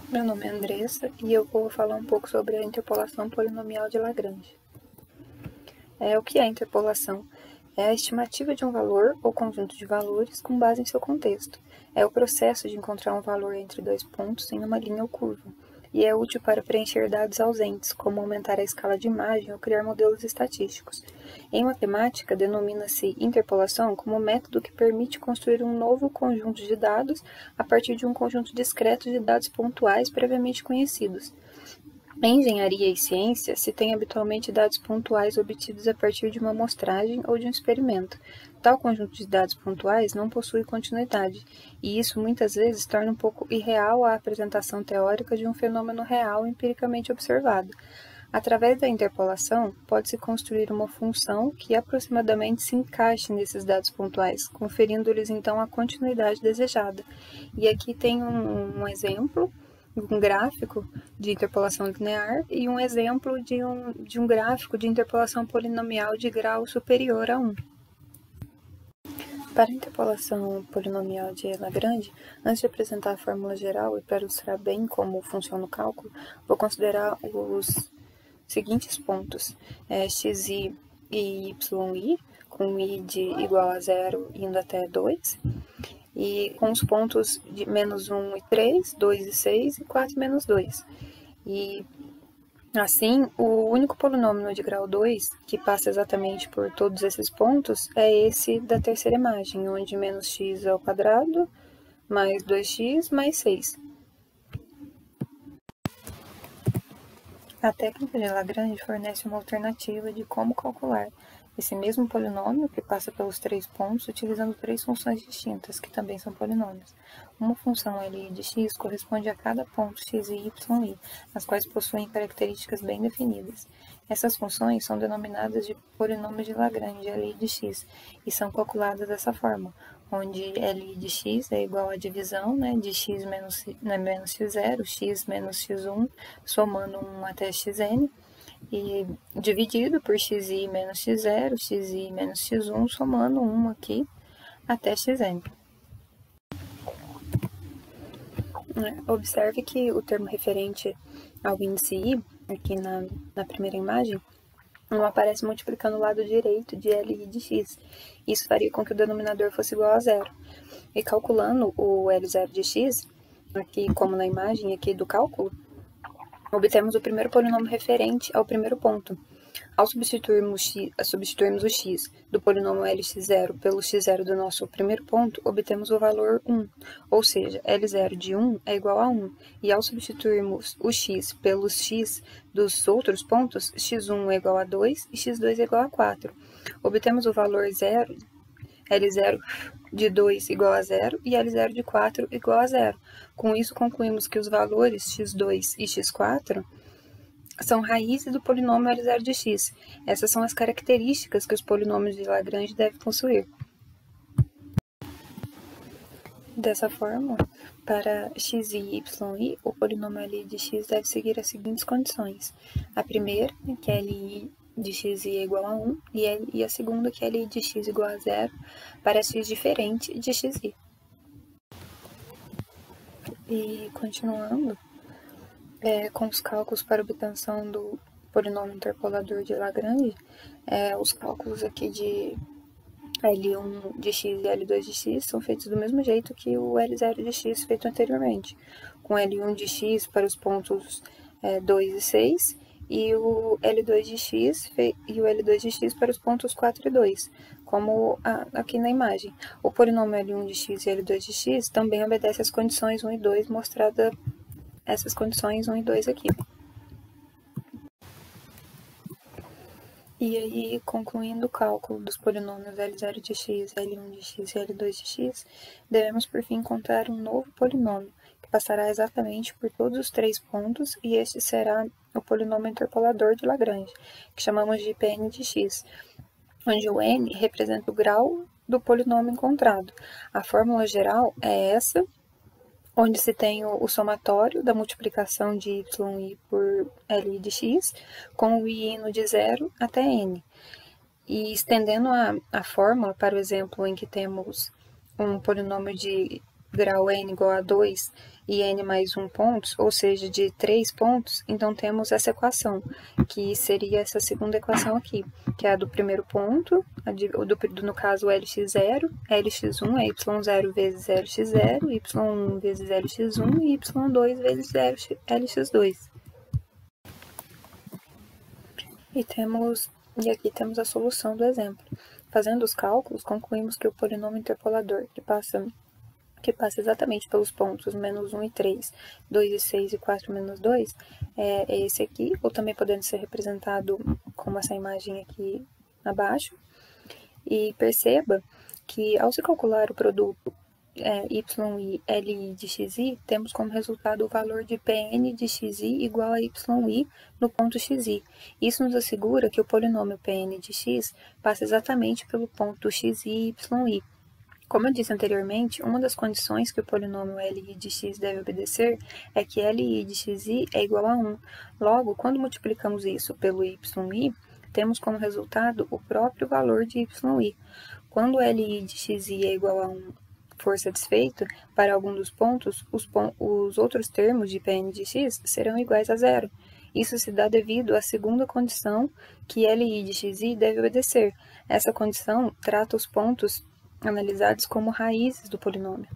Meu nome é Andressa e eu vou falar um pouco sobre a interpolação polinomial de Lagrange. O que é a interpolação? É a estimativa de um valor ou conjunto de valores com base em seu contexto. É o processo de encontrar um valor entre dois pontos em uma linha ou curva. E é útil para preencher dados ausentes, como aumentar a escala de imagem ou criar modelos estatísticos. Em matemática, denomina-se interpolação como método que permite construir um novo conjunto de dados a partir de um conjunto discreto de dados pontuais previamente conhecidos. Em engenharia e ciência, se tem habitualmente dados pontuais obtidos a partir de uma amostragem ou de um experimento. Tal conjunto de dados pontuais não possui continuidade, e isso muitas vezes torna um pouco irreal a apresentação teórica de um fenômeno real empiricamente observado. Através da interpolação, pode-se construir uma função que aproximadamente se encaixe nesses dados pontuais, conferindo-lhes então a continuidade desejada. E aqui tem um exemplo, um gráfico de interpolação linear e um exemplo de um gráfico de interpolação polinomial de grau superior a 1. Para a interpolação polinomial de Lagrange, antes de apresentar a fórmula geral e para ilustrar bem como funciona o cálculo, vou considerar os seguintes pontos: xi e yi, com i de igual a 0 indo até 2, e com os pontos de menos 1 e 3, 2 e 6 e 4 e menos 2. E assim, o único polinômio de grau 2 que passa exatamente por todos esses pontos é esse da terceira imagem, onde menos x ao quadrado mais 2x mais 6. A técnica de Lagrange fornece uma alternativa de como calcular esse mesmo polinômio que passa pelos três pontos utilizando três funções distintas, que também são polinômios. Uma função Li de x corresponde a cada ponto x e y, as quais possuem características bem definidas. Essas funções são denominadas de polinômios de Lagrange, Li de x, e são calculadas dessa forma, onde Li de x é igual à divisão de x menos x0, x menos x1, somando 1 até xn, e dividido por xi menos x0, xi menos x1, somando 1 aqui até xn. Observe que o termo referente ao índice i, aqui na primeira imagem, não aparece multiplicando o lado direito de Li de x. Isso faria com que o denominador fosse igual a zero. E calculando o L0 de x, aqui como na imagem aqui do cálculo, obtemos o primeiro polinômio referente ao primeiro ponto. Ao substituirmos o x do polinômio Lx0 pelo x0 do nosso primeiro ponto, obtemos o valor 1, ou seja, L0 de 1 é igual a 1, e ao substituirmos o x pelos x dos outros pontos, x1 é igual a 2 e x2 é igual a 4. Obtemos o valor 0, L0 de 2 igual a 0 e L0 de 4 igual a 0. Com isso, concluímos que os valores x2 e x4 são raízes do polinômio L0 de x. Essas são as características que os polinômios de Lagrange devem possuir. Dessa forma, para x e y, o polinômio Li de x deve seguir as seguintes condições. A primeira, que é Li de x é igual a 1, e a segunda, que é Li de x igual a 0, para x diferente de xi. E continuando, com os cálculos para obtenção do polinômio interpolador de Lagrange, os cálculos aqui de L1 de x e L2 de x são feitos do mesmo jeito que o L0 de x feito anteriormente, com L1 de x para os pontos 2 e 6 e o L2 de x e o L2 de x para os pontos 4 e 2, como aqui na imagem. O polinômio L1 de x e L2 de x também obedece às condições 1 e 2, mostrada essas condições 1 e 2 aqui. E aí, concluindo o cálculo dos polinômios L0 de x, L1 de x e L2 de x, devemos por fim encontrar um novo polinômio, que passará exatamente por todos os três pontos, e este será o polinômio interpolador de Lagrange, que chamamos de Pn de x, onde o n representa o grau do polinômio encontrado. A fórmula geral é essa, onde se tem o somatório da multiplicação de y por Li de x, com o i indo de 0 até n. E estendendo a fórmula para o exemplo em que temos um polinômio de grau n igual a 2 e n mais 1 pontos, ou seja, de 3 pontos, então temos essa equação, que seria essa segunda equação aqui, que é a do primeiro ponto, no caso lx0, lx1 é y0 vezes lx0, y1 vezes lx1 e y2 vezes lx2. E aqui temos a solução do exemplo. Fazendo os cálculos, concluímos que o polinômio interpolador, que passa exatamente pelos pontos menos 1 e 3, 2 e 6 e 4 menos 2, é esse aqui, ou também podendo ser representado como essa imagem aqui abaixo. E perceba que ao se calcular o produto yi, li de xi, temos como resultado o valor de Pn de xi igual a yi no ponto xi. Isso nos assegura que o polinômio Pn de x passa exatamente pelo ponto xi e yi. Como eu disse anteriormente, uma das condições que o polinômio li de x deve obedecer é que li de xi é igual a 1. Logo, quando multiplicamos isso pelo yi, temos como resultado o próprio valor de yi. Quando li de xi é igual a 1 for satisfeito, para algum dos pontos, os outros termos de Pn de x serão iguais a zero. Isso se dá devido à segunda condição que li de xi deve obedecer. Essa condição trata os pontos analisados como raízes do polinômio.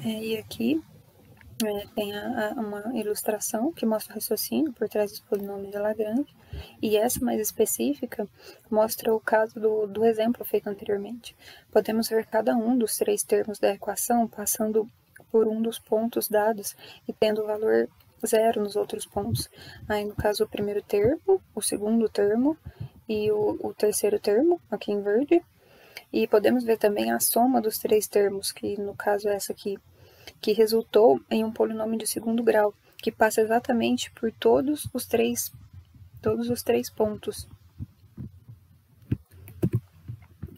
E aqui tem uma ilustração que mostra o raciocínio por trás dos polinômios de Lagrange, e essa mais específica mostra o caso do exemplo feito anteriormente. Podemos ver cada um dos 3 termos da equação passando por um dos pontos dados e tendo o valor zero nos outros pontos. Aí, no caso, o primeiro termo, o segundo termo e o terceiro termo, aqui em verde. E podemos ver também a soma dos 3 termos, que no caso é essa aqui, que resultou em um polinômio de segundo grau, que passa exatamente por todos os três pontos.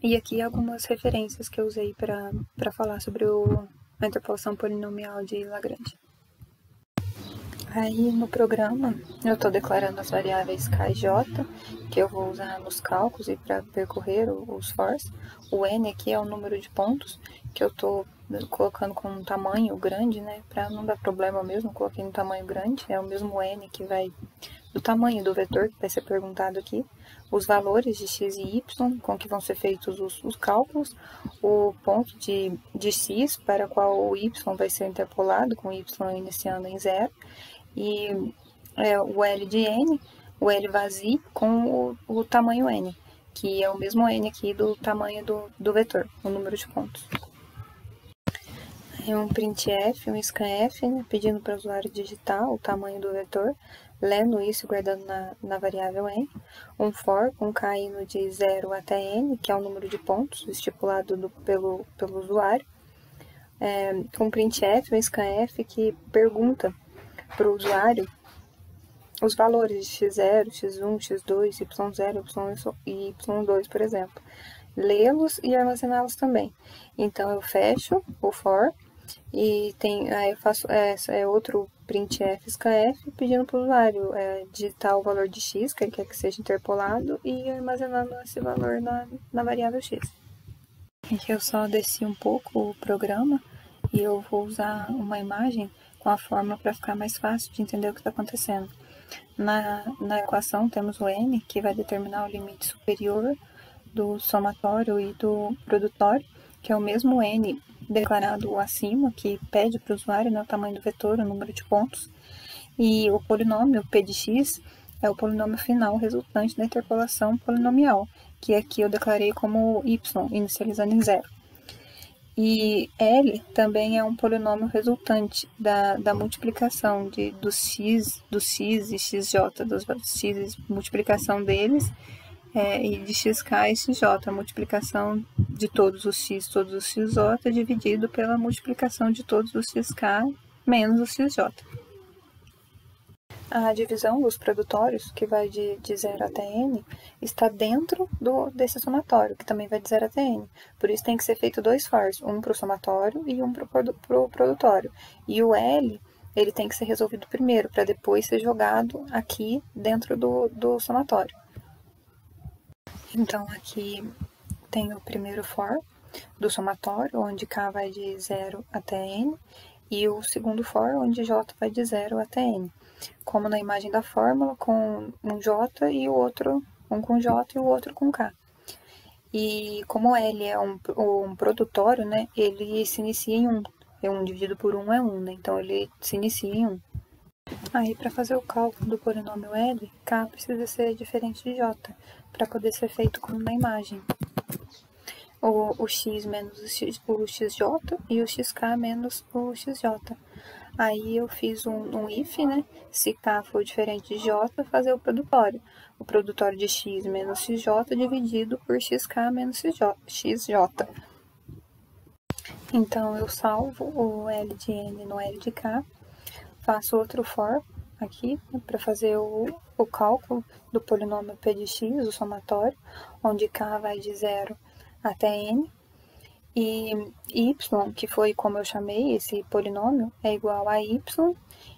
E aqui algumas referências que eu usei para falar sobre a interpolação polinomial de Lagrange. Aí no programa eu estou declarando as variáveis k e j, que eu vou usar nos cálculos e para percorrer os fors. O n aqui é o número de pontos, que eu estou colocando com um tamanho grande, né, para não dar problema mesmo, coloquei no tamanho grande, é o mesmo n que vai do tamanho do vetor que vai ser perguntado aqui, os valores de x e y com que vão ser feitos os cálculos, o ponto de x para qual o y vai ser interpolado, com y iniciando em 0, e o L de N, o L vazio com o tamanho N, que é o mesmo N aqui do tamanho do vetor, o número de pontos. Um printf, um scanf, né, pedindo para o usuário digitar o tamanho do vetor, lendo isso e guardando na variável n. Um for com k indo de 0 até n, que é o número de pontos estipulado pelo usuário. Um printf, um scanf, que pergunta para o usuário os valores de x0, x1, x2, y0, y e y2, por exemplo. Lê-los e armazená-los também. Então, eu fecho o for e aí eu faço outro printf scanf pedindo para o usuário digitar o valor de x, que ele quer que seja interpolado, e armazenando esse valor na variável x. Aqui eu só desci um pouco o programa e eu vou usar uma imagem com a fórmula para ficar mais fácil de entender o que está acontecendo. Na equação temos o n, que vai determinar o limite superior do somatório e do produtório, que é o mesmo n declarado acima, que pede para o usuário, né, o tamanho do vetor, o número de pontos. E o polinômio p de x é o polinômio final resultante da interpolação polinomial, que aqui eu declarei como y, inicializando em 0. E L também é um polinômio resultante da multiplicação dos x e xj, dos x, multiplicação deles, e de xk e xj, a multiplicação de todos os x, todos os xj, dividido pela multiplicação de todos os xk menos os xj. A divisão dos produtórios, que vai de 0 até n, está dentro desse somatório, que também vai de 0 até n. Por isso tem que ser feito 2 fors, um para o somatório e um para o produtório. E o L, ele tem que ser resolvido primeiro, para depois ser jogado aqui dentro do somatório. Então, aqui tem o primeiro for, do somatório, onde K vai de 0 até N, e o segundo for, onde J vai de 0 até N. Como na imagem da fórmula, com um J e o outro, um com J e o outro com K. E como L é um produtório, né, ele se inicia em 1. 1 dividido por 1 é 1, né, então ele se inicia em 1. Aí, para fazer o cálculo do polinômio L, K precisa ser diferente de J, para poder ser feito como na imagem. O x menos o xj e o xk menos o xj. Aí eu fiz um if, né? Se K for diferente de J, fazer o produtório de x menos xj dividido por xk menos xj. Então, eu salvo o L de N no L de K, faço outro for aqui, né, para fazer o cálculo do polinômio P de x, o somatório, onde K vai de 0 até N, e y, que foi como eu chamei esse polinômio, é igual a y,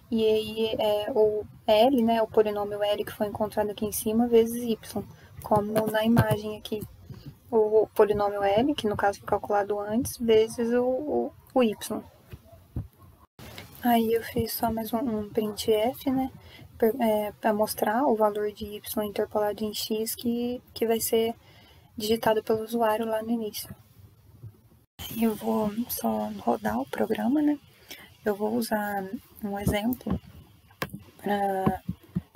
e aí é o L, né, o polinômio L que foi encontrado aqui em cima, vezes y, como na imagem aqui. O polinômio L, que no caso foi calculado antes, vezes o y. Aí eu fiz só mais um printf, né, para mostrar o valor de y interpolado em x que vai ser digitado pelo usuário lá no início. Eu vou só rodar o programa, né, eu vou usar um exemplo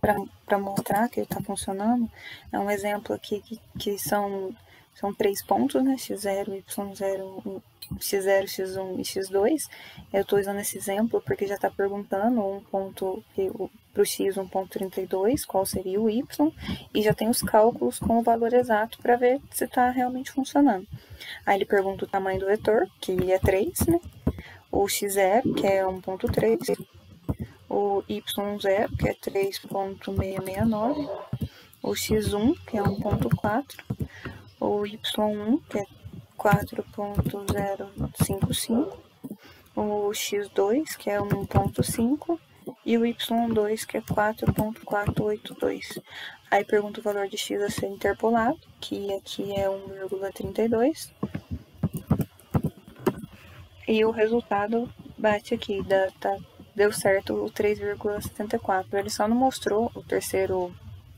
para mostrar que ele está funcionando. É um exemplo aqui que são 3 pontos, né, x0, y0, x0, x1 e x2. Eu estou usando esse exemplo porque já está perguntando um ponto para o x 1.32, qual seria o y, e já tem os cálculos com o valor exato para ver se está realmente funcionando. Aí ele pergunta o tamanho do vetor, que é 3, né, o x0, que é 1.3, o y0, que é 3.669, o x1, que é 1.4, o y1, que é 4.055, o x2, que é 1.5, e o y2, que é 4.482. Aí pergunta o valor de x a ser interpolado, que aqui é 1,32. E o resultado bate aqui, deu certo o 3,74. Ele só não mostrou o terceiro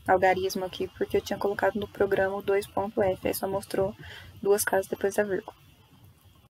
algarismo aqui, porque eu tinha colocado no programa o 2.f, aí só mostrou 2 casas depois da vírgula.